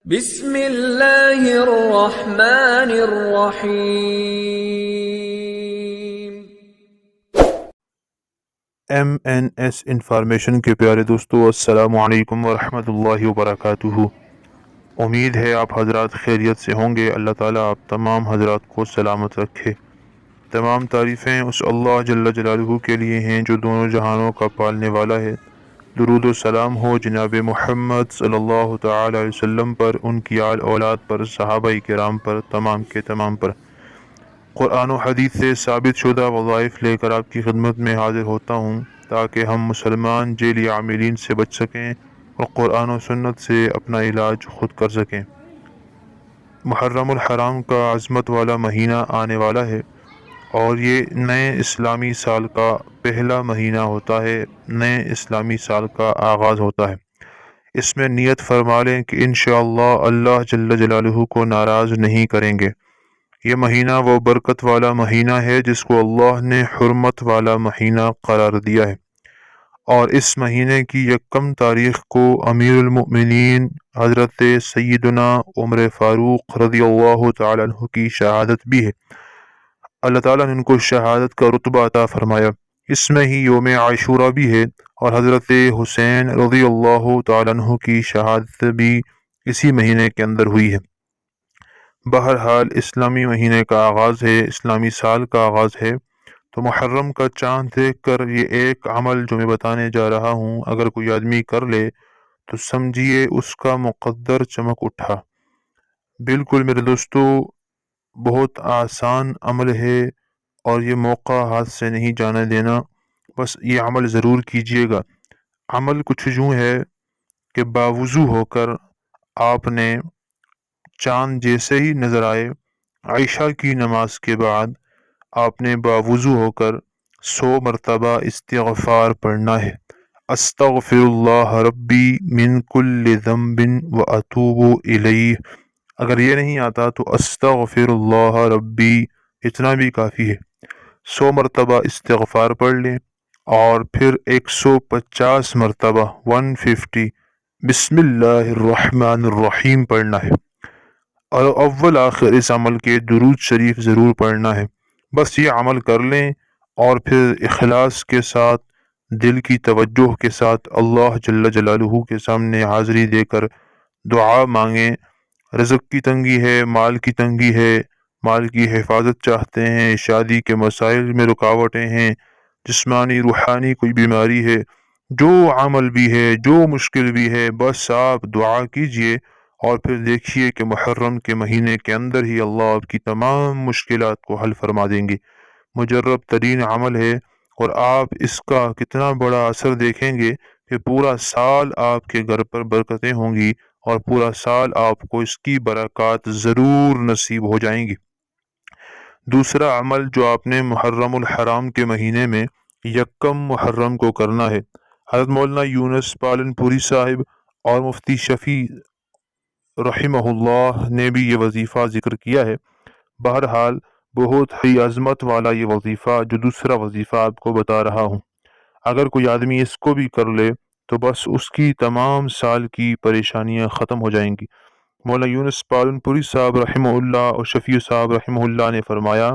بسم اللہ الرحمن الرحیم۔ ایم این ایس انفارمیشن کے پیارے دوستو، السلام علیکم ورحمۃ اللہ وبرکاتہ۔ امید ہے آپ حضرات خیریت سے ہوں گے۔ اللہ تعالیٰ آپ تمام حضرات کو سلامت رکھے۔ تمام تعریفیں اس اللہ جل جلالہ کے لیے ہیں جو دونوں جہانوں کا پالنے والا ہے۔ درود و سلام ہو جناب محمد صلی اللہ تعالی علیہ وسلم پر، ان کی آل اولاد پر، صحابہ کرام پر، تمام کے تمام پر۔ قرآن و حدیث سے ثابت شدہ وظائف لے کر آپ کی خدمت میں حاضر ہوتا ہوں تاکہ ہم مسلمان جیلی عاملین سے بچ سکیں اور قرآن و سنت سے اپنا علاج خود کر سکیں۔ محرم الحرام کا عظمت والا مہینہ آنے والا ہے اور یہ نئے اسلامی سال کا پہلا مہینہ ہوتا ہے، نئے اسلامی سال کا آغاز ہوتا ہے۔ اس میں نیت فرما لیں کہ انشاءاللہ اللہ جل جلالہ کو ناراض نہیں کریں گے۔ یہ مہینہ وہ برکت والا مہینہ ہے جس کو اللہ نے حرمت والا مہینہ قرار دیا ہے، اور اس مہینے کی یکم تاریخ کو امیر المؤمنین حضرت سیدنا عمر فاروق رضی اللہ تعالیٰ عنہ کی شہادت بھی ہے۔ اللہ تعالیٰ نے ان کو شہادت کا رتبہ عطا فرمایا۔ اس میں ہی یوم عاشورہ بھی ہے، اور حضرت حسین رضی اللہ تعالیٰ عنہ کی شہادت بھی اسی مہینے کے اندر ہوئی ہے۔ بہرحال اسلامی مہینے کا آغاز ہے، اسلامی سال کا آغاز ہے، تو محرم کا چاند دیکھ کر یہ ایک عمل جو میں بتانے جا رہا ہوں اگر کوئی آدمی کر لے تو سمجھیے اس کا مقدر چمک اٹھا۔ بالکل میرے دوستو، بہت آسان عمل ہے اور یہ موقع ہاتھ سے نہیں جانے دینا، بس یہ عمل ضرور کیجئے گا۔ عمل کچھ یوں ہے کہ باوضو ہو کر آپ نے چاند جیسے ہی نظر آئے، عشاء کی نماز کے بعد آپ نے باوضو ہو کر 100 مرتبہ استغفار پڑھنا ہے۔ استغفر اللہ ربی من کل ذنب واتوب الیہ۔ اگر یہ نہیں آتا تو استغفر اللہ ربی اتنا بھی کافی ہے۔ 100 مرتبہ استغفار پڑھ لیں اور پھر 150 مرتبہ 150 بسم اللہ الرحمن الرحیم پڑھنا ہے، اور اول آخر اس عمل کے درود شریف ضرور پڑھنا ہے۔ بس یہ عمل کر لیں اور پھر اخلاص کے ساتھ، دل کی توجہ کے ساتھ اللہ جل جلالہ کے سامنے حاضری دے کر دعا مانگیں۔ رزق کی تنگی ہے، مال کی تنگی ہے، مال کی حفاظت چاہتے ہیں، شادی کے مسائل میں رکاوٹیں ہیں، جسمانی روحانی کوئی بیماری ہے، جو عمل بھی ہے، جو مشکل بھی ہے، بس آپ دعا کیجئے اور پھر دیکھیے کہ محرم کے مہینے کے اندر ہی اللہ آپ کی تمام مشکلات کو حل فرما دیں گے۔ مجرب ترین عمل ہے، اور آپ اس کا کتنا بڑا اثر دیکھیں گے کہ پورا سال آپ کے گھر پر برکتیں ہوں گی اور پورا سال آپ کو اس کی برکات ضرور نصیب ہو جائیں گی۔ دوسرا عمل جو آپ نے محرم الحرام کے مہینے میں یکم محرم کو کرنا ہے، حضرت مولانا یونس پالن پوری صاحب اور مفتی شفیع رحمہ اللہ نے بھی یہ وظیفہ ذکر کیا ہے۔ بہرحال بہت ہی عظمت والا یہ وظیفہ جو دوسرا وظیفہ آپ کو بتا رہا ہوں، اگر کوئی آدمی اس کو بھی کر لے تو بس اس کی تمام سال کی پریشانیاں ختم ہو جائیں گی۔ مولانا یونس پالن پوری صاحب رحمہ اللہ اور شفیع صاحب رحمہ اللہ نے فرمایا،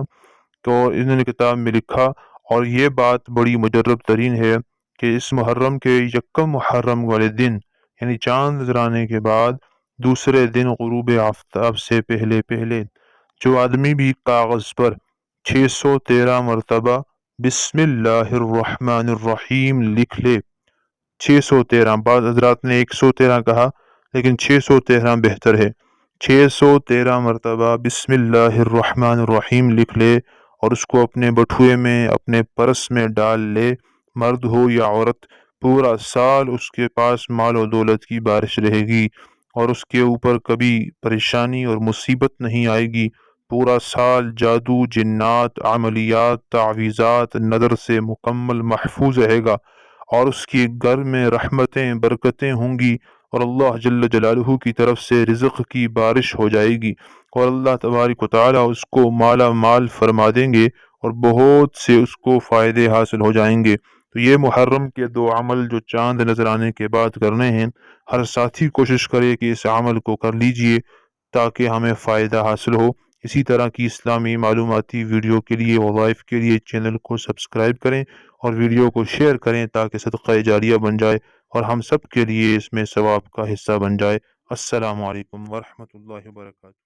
تو انہوں نے کتاب میں لکھا، اور یہ بات بڑی مجرب ترین ہے کہ اس محرم کے یکم محرم والے دن، یعنی چاند نظر آنے کے بعد دوسرے دن غروب آفتاب سے پہلے پہلے جو آدمی بھی کاغذ پر 613 مرتبہ بسم اللہ الرحمن الرحیم لکھ لے، 613، بعض حضرات نے 113 کہا لیکن 613 بہتر ہے، 613 مرتبہ بسم اللہ الرحمن الرحیم لکھ لے اور اس کو اپنے بٹوے میں، اپنے پرس میں ڈال لے، مرد ہو یا عورت، پورا سال اس کے پاس مال و دولت کی بارش رہے گی اور اس کے اوپر کبھی پریشانی اور مصیبت نہیں آئے گی۔ پورا سال جادو، جنات، عملیات، تعویذات، نظر سے مکمل محفوظ رہے گا، اور اس کی گھر میں رحمتیں، برکتیں ہوں گی، اور اللہ جل جلالہ کی طرف سے رزق کی بارش ہو جائے گی، اور اللہ تبارک و تعالی اس کو مالا مال فرما دیں گے اور بہت سے اس کو فائدے حاصل ہو جائیں گے۔ تو یہ محرم کے 2 عمل جو چاند نظر آنے کے بعد کرنے ہیں، ہر ساتھی کوشش کرے کہ اس عمل کو کر لیجئے تاکہ ہمیں فائدہ حاصل ہو۔ اسی طرح کی اسلامی معلوماتی ویڈیو کے لیے وظائف کے لیے چینل کو سبسکرائب کریں اور ویڈیو کو شیئر کریں تاکہ صدقہ جاریہ بن جائے اور ہم سب کے لیے اس میں ثواب کا حصہ بن جائے۔ السلام علیکم ورحمۃ اللہ وبرکاتہ۔